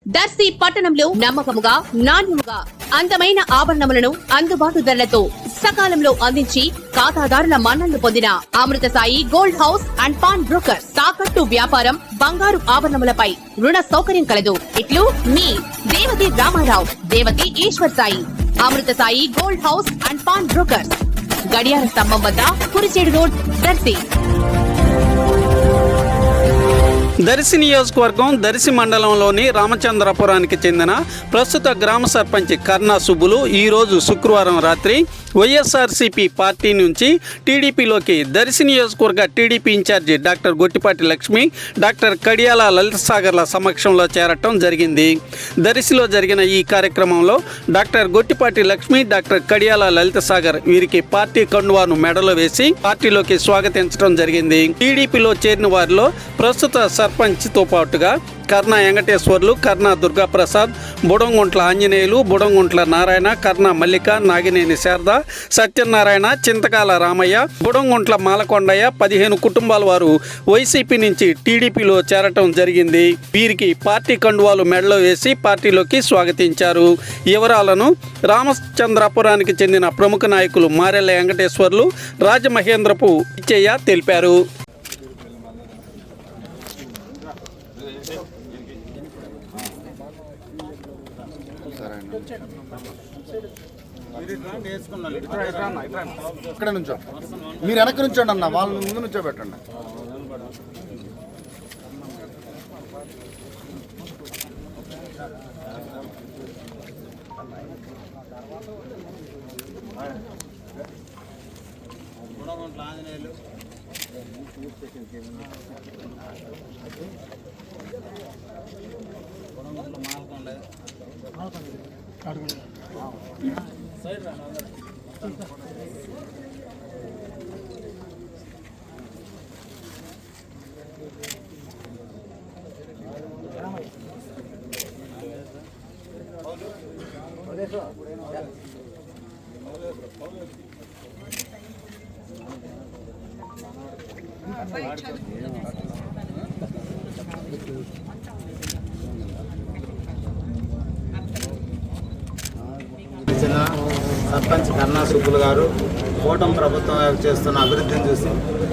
దర్శి పట్టణంలో నమ్మకముగా నాణ్యముగా అందమైన ఆభరణములను అందుబాటు ధరలతో సకాలంలో అందించి ఖాతాదారుల మన్ననలు పొందిన Amrutha Sai gold house and pawn broker తాకట్టు వ్యాపారం బంగారు ఆభరణములపై రుణ సౌకర్యం కలదు. ఇట్లు మీ Devathi Ramarao, Devathi Eshwar Sai, Amrutha Sai gold house and pawn broker, గడియార స్తంభం వద్ద కురిచేడు రోడ్, దర్శి. దర్శి నియోజకవర్గం దర్శి మండలంలోని రామచంద్రపురానికి చెందిన ప్రస్తుత గ్రామ సర్పంచ్ కర్ణా సుబ్బులు ఈరోజు శుక్రవారం రాత్రి వైఎస్ఆర్సీపీ పార్టీ నుంచి టీడీపీలోకి దర్శి నియోజకవర్గ TDP incharge doctor Gottipati Lakshmi, doctor Kadiyala Lalitha సాగర్ల సమక్షంలో చేరటం జరిగింది. దర్శిలో జరిగిన ఈ కార్యక్రమంలో డాక్టర్ గొట్టిపాటి లక్ష్మి, డాక్టర్ కడియాల లలిత సాగర్ వీరికి పార్టీ కండువాను మెడలో వేసి పార్టీలోకి స్వాగతించడం జరిగింది. టీడీపీలో చేరిన వారిలో ప్రస్తుత సర్పంచ్తో పాటుగా కర్ణా వెంకటేశ్వర్లు, కర్ణా దుర్గాప్రసాద్, బుడంగుంట్ల ఆంజనేయులు, బుడంగుంట్ల నారాయణ, కర్ణా మల్లిక, నాగినేని శారద, సత్యనారాయణ, చింతకాల రామయ్య, బుడంగుంట్ల మాలకొండయ్య 15 కుటుంబాల వారు వైసీపీ నుంచి టీడీపీలో చేరటం జరిగింది. వీరికి పార్టీ కండువాలు మెడలో వేసి పార్టీలోకి స్వాగతించారు. వివరాలను రామచంద్రపురానికి చెందిన ప్రముఖ నాయకులు మారెల్ల వెంకటేశ్వర్లు, రాజమహేంద్రపు ఇచ్చయ్య తెలిపారు. ఇక్కడ నుంచో మీరు వెనక్కి నుంచోండి అన్న, వాళ్ళ ముందు నుంచో పెట్టండి. సర్పంచ్ కర్ణా సుబ్బులు గారు కూటమి ప్రభుత్వం చేస్తున్న అభివృద్ధిని చూసి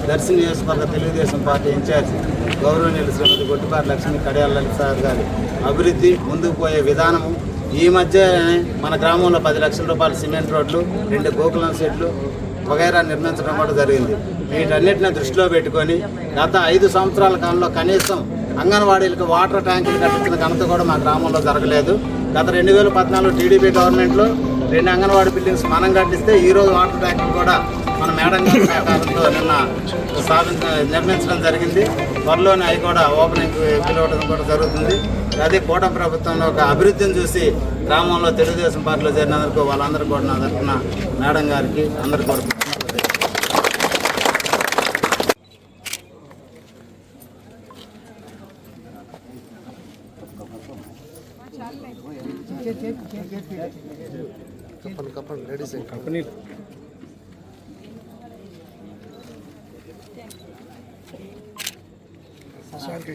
దర్శి నియోజకవర్గ తెలుగుదేశం పార్టీ ఇన్ఛార్జి గౌరవనీయులు శ్రీమతి గొట్టిపాటి లక్ష్మి, కడియాల లలిత సాగర్ గారి అభివృద్ధి ముందుకు పోయే విధానము, ఈ మధ్య మన గ్రామంలో 10 లక్షల రూపాయల సిమెంట్ రోడ్లు, 2 గోకులం సెట్లు వగైరా నిర్మించడం కూడా జరిగింది. వీటన్నిటిని దృష్టిలో పెట్టుకొని గత 5 సంవత్సరాల కాలంలో కనీసం అంగన్వాడీలకు వాటర్ ట్యాంకులు కట్టించిన ఘనత కూడా మా గ్రామంలో జరగలేదు. గత 2014 టీడీపీ గవర్నమెంట్లో 2 అంగన్వాడీ బిల్డింగ్స్ మనం కట్టిస్తే ఈరోజు వాటర్ ట్యాంకులు కూడా మన మేడం గారి సహకారంతో నిన్న నిర్మించడం జరిగింది. త్వరలోనే అవి కూడా ఓపెనింగ్ పిలవడం కూడా జరుగుతుంది. అదే కూటమి ప్రభుత్వంలో ఒక అభివృద్ధిని చూసి గ్రామంలో తెలుగుదేశం పార్టీలో చేరినందుకు వాళ్ళందరూ కూడా నా తరఫున మేడం గారికి అందరు కూడా కప్పండి లేడీస్ కంపెనీ శాంతి